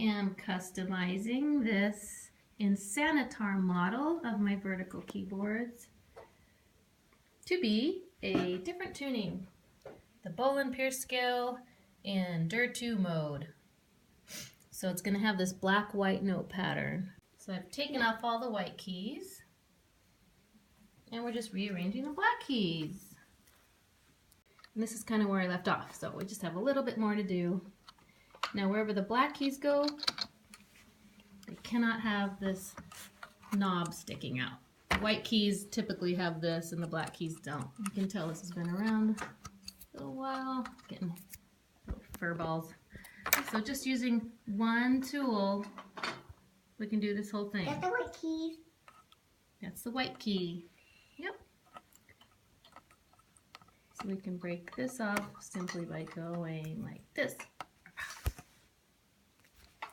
am customizing this Xenharmonic model of my vertical keyboards to be a different tuning. The Bohlen-Pierce Scale in Dur2 mode. So it's going to have this black-white note pattern. So I've taken off all the white keys and we're just rearranging the black keys. And this is kind of where I left off, so we just have a little bit more to do. Now wherever the black keys go, they cannot have this knob sticking out. The white keys typically have this and the black keys don't. You can tell this has been around a little while, getting little fur balls. So just using one tool, we can do this whole thing. That's the white key. That's the white key. Yep. So we can break this off simply by going like this.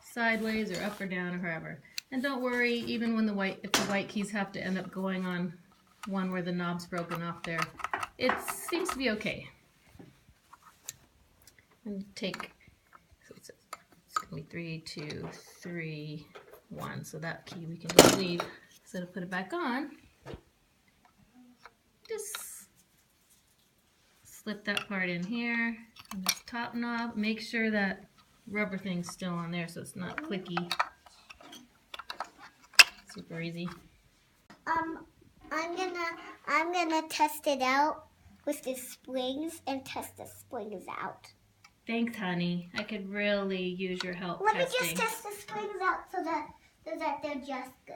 Sideways or up or down or however. And don't worry, even when if the white keys have to end up going on one where the knob's broken off there, it seems to be okay. And take, so it's going to be 3, 2, 3, 1. So that key we can just leave. So to put it back on, just slip that part in here on this top knob. Make sure that rubber thing's still on there so it's not clicky. Super easy. I'm gonna test it out with the springs and test the springs out. Thanks, honey. I could really use your help Let testing. me just test the springs out so that they're just good.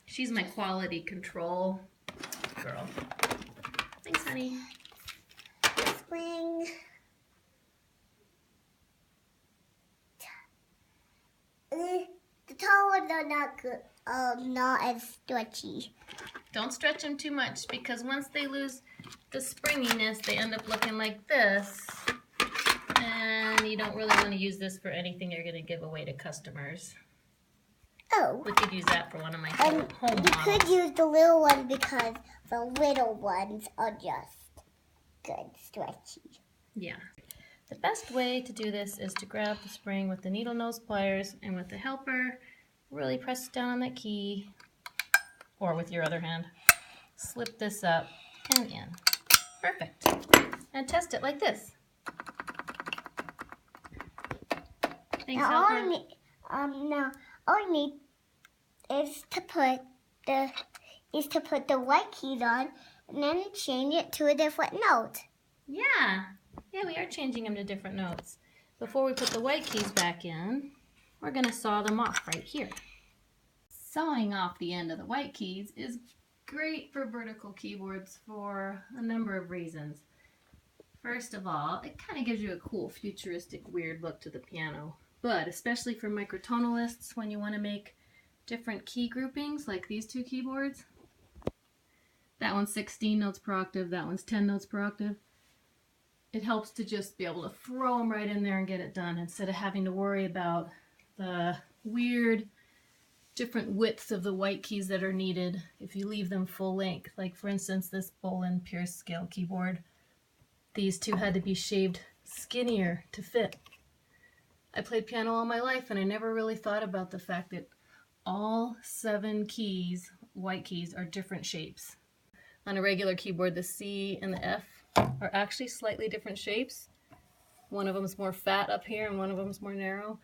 She's my quality control girl. Thanks, honey. Spring. The tall ones are not good. Not as stretchy. Don't stretch them too much because once they lose the springiness, they end up looking like this. And you don't really want to use this for anything you're going to give away to customers. Oh. We could use that for one of my home models. You could use the little ones because the little ones are just good, stretchy. Yeah. The best way to do this is to grab the spring with the needle nose pliers and with the helper, really press down on that key, or with your other hand, slip this up and in. Perfect. And test it like this. Thanks, Now helper. all I need is to put the white keys on and then change it to a different note. Yeah, we are changing them to different notes. Before we put the white keys back in, we're going to saw them off right here. Sawing off the end of the white keys is great for vertical keyboards for a number of reasons. First of all, it kind of gives you a cool, futuristic, weird look to the piano. But especially for microtonalists, when you want to make different key groupings, like these two keyboards, that one's 16 notes per octave, that one's 10 notes per octave. It helps to just be able to throw them right in there and get it done instead of having to worry about the weird different widths of the white keys that are needed if you leave them full length. Like for instance, this Bohlen-Pierce Scale keyboard, these two had to be shaved skinnier to fit. I played piano all my life and I never really thought about the fact that all 7 keys, white keys, are different shapes. On a regular keyboard, the C and the F are actually slightly different shapes. One of them is more fat up here and one of them is more narrow.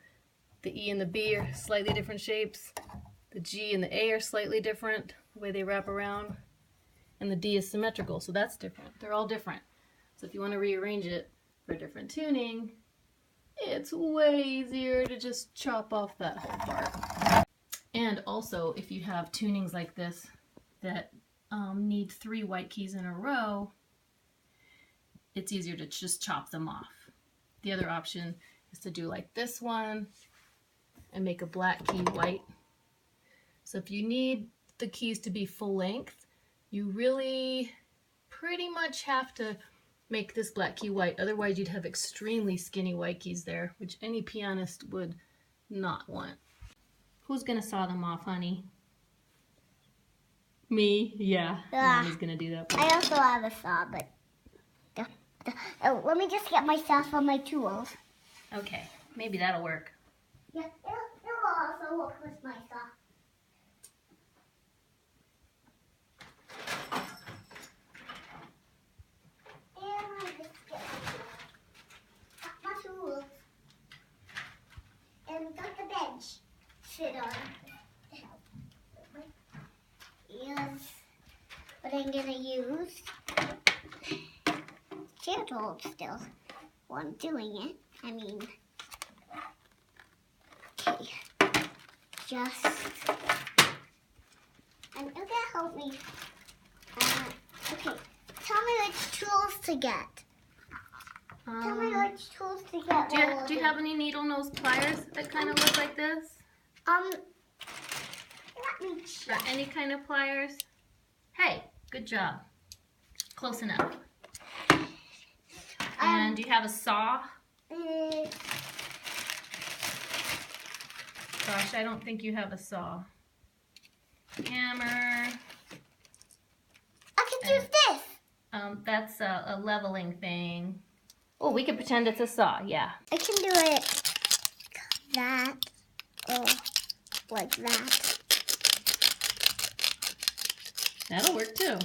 The E and the B are slightly different shapes. The G and the A are slightly different, the way they wrap around. And the D is symmetrical, so that's different. They're all different. So if you want to rearrange it for a different tuning, it's way easier to just chop off that whole part. And also, if you have tunings like this that need 3 white keys in a row, it's easier to just chop them off. The other option is to do like this one and make a black key white. So if you need the keys to be full length, you really pretty much have to make this black key white. Otherwise you'd have extremely skinny white keys there, which any pianist would not want. Who's gonna saw them off, honey? Me? Yeah. Mommy's gonna do that. I also have a saw, but let me just get myself on my tools. Okay, maybe that'll work. Yeah. go up with my saw. And I just get my tools. And got the bench to sit on. Here's what I'm gonna use. Chair tool still while I'm doing it. I mean, okay, just, and you can help me. Okay, tell me which tools to get. Tell me which tools to get. Do you have any needle nose pliers that kind of look like this? Let me check. Or any kind of pliers? Hey, good job. Close enough. And do you have a saw? Gosh, I don't think you have a saw. Hammer. I can use this. That's a leveling thing. Oh, we could pretend it's a saw, yeah. I can do it that or like that. That'll work too.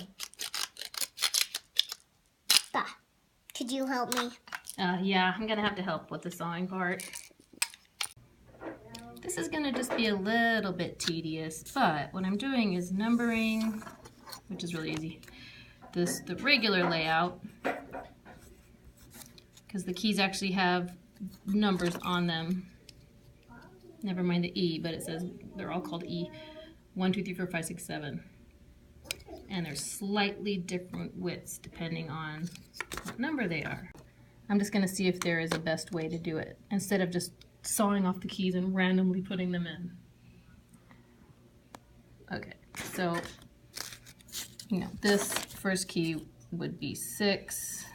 Bah. Could you help me? Yeah, I'm gonna have to help with the sawing part. This is gonna just be a little bit tedious, but what I'm doing is numbering, which is really easy. The regular layout, because the keys actually have numbers on them. Never mind the E, but it says they're all called E. 1, 2, 3, 4, 5, 6, 7. And they're slightly different widths depending on what number they are. I'm just going to see if there is a best way to do it instead of just sawing off the keys and randomly putting them in. Okay, so this first key would be 6,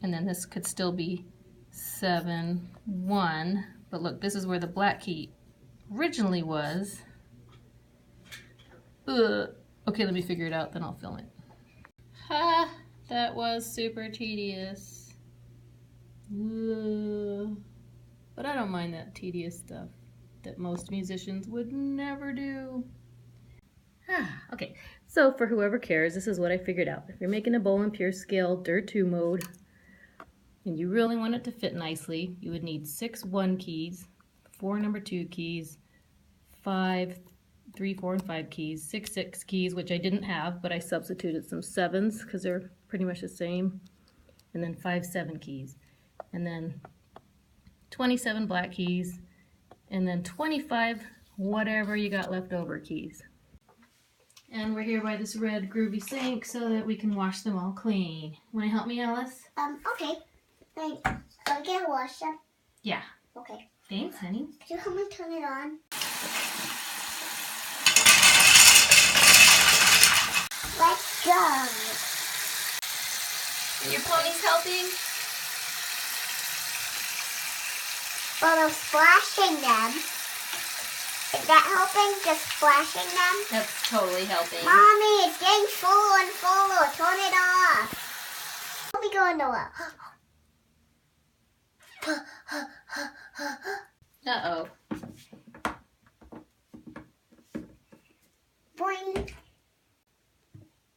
and then this could still be 7, 1, but look, this is where the black key originally was. Okay, let me figure it out, then I'll film it. Ha! That was super tedious. But I don't mind that tedious stuff that most musicians would never do. Okay, so for whoever cares, this is what I figured out. If you're making a Bohlen-Pierce Scale Dirt 2 mode, and you really want it to fit nicely, you would need 6 1 keys, 4 number 2 keys, 5 3, 4, and 5 keys, 6 6 keys, which I didn't have, but I substituted some 7s because they're pretty much the same, and then 5 7 keys, and then 27 black keys, and then 25 whatever you got left over keys. And we're here by this red groovy sink so that we can wash them all clean. Want to help me, Alice? Okay. Thanks. I'm gonna wash them. Yeah. Okay. Thanks, honey. Could you help me turn it on? Let's go. And your pony's helping? Well, I'm splashing them. Is that helping? Just splashing them? That's totally helping. Mommy, it's getting fuller and fuller. Turn it off. Let me go in the well. Uh-oh. Boing.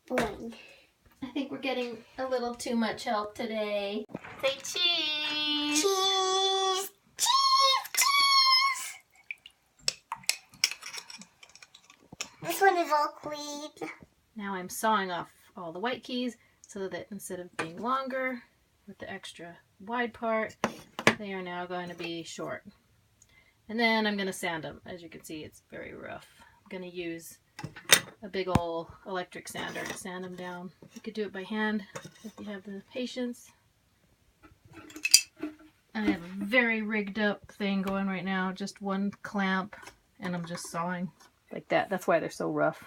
Boing. I think we're getting a little too much help today. Say cheese. Cheese. Cheese. Cheese. This one is all clean. Now I'm sawing off all the white keys so that instead of being longer with the extra wide part, they are now going to be short. And then I'm going to sand them. As you can see, it's very rough. I'm going to use a big old electric sander to sand them down. You could do it by hand if you have the patience. I have a very rigged up thing going right now, just one clamp, and I'm just sawing like that. That's why they're so rough.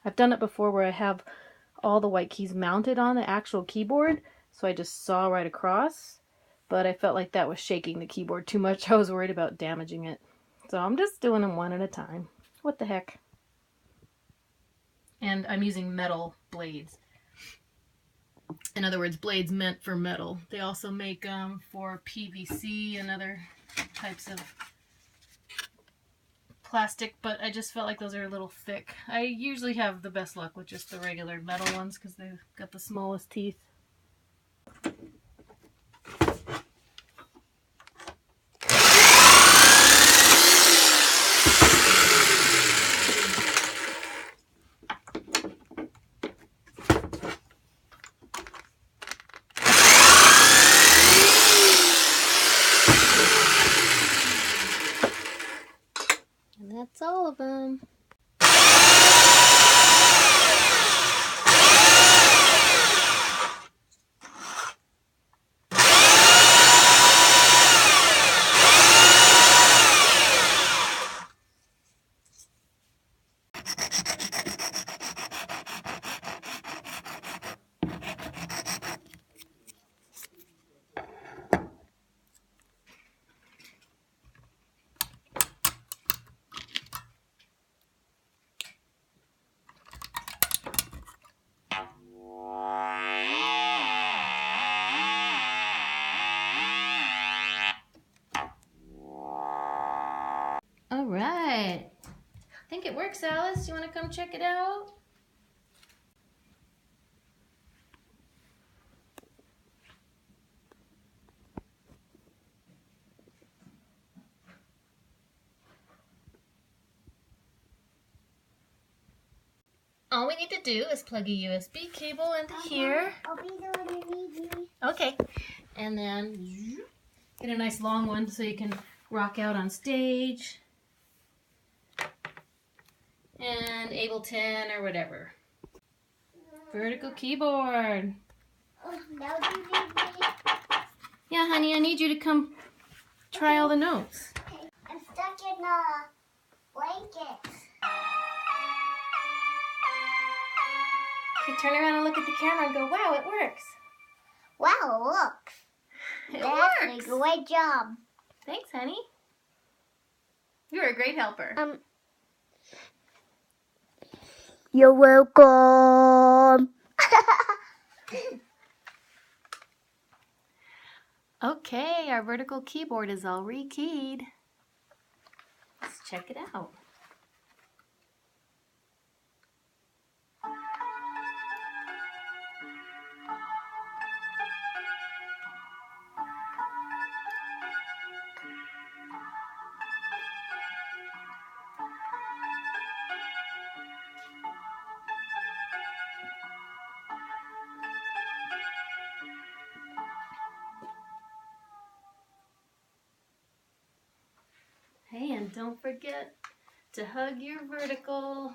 I've done it before where I have all the white keys mounted on the actual keyboard, so I just saw right across, but I felt like that was shaking the keyboard too much. I was worried about damaging it. So I'm just doing them one at a time. What the heck? And I'm using metal blades. In other words, blades meant for metal. They also make for PVC and other types of plastic, but I just felt like those are a little thick. I usually have the best luck with just the regular metal ones because they've got the smallest teeth. And that's all of them. All right. I think it works, Alice. You want to come check it out? All we need to do is plug a USB cable into here. I'll be the one who needs me. Okay. And then get a nice long one so you can rock out on stage. And Ableton or whatever. Vertical keyboard. Oh, now do you need me? Yeah, honey, I need you to come try all the notes. Okay. I'm stuck in a blanket. Okay, turn around and look at the camera and go, wow, it works. Wow, look. It That's works. a great job. Thanks, honey. You're a great helper. You're welcome. Okay, our vertical keyboard is all rekeyed. Let's check it out. Hey, and don't forget to hug your vertical.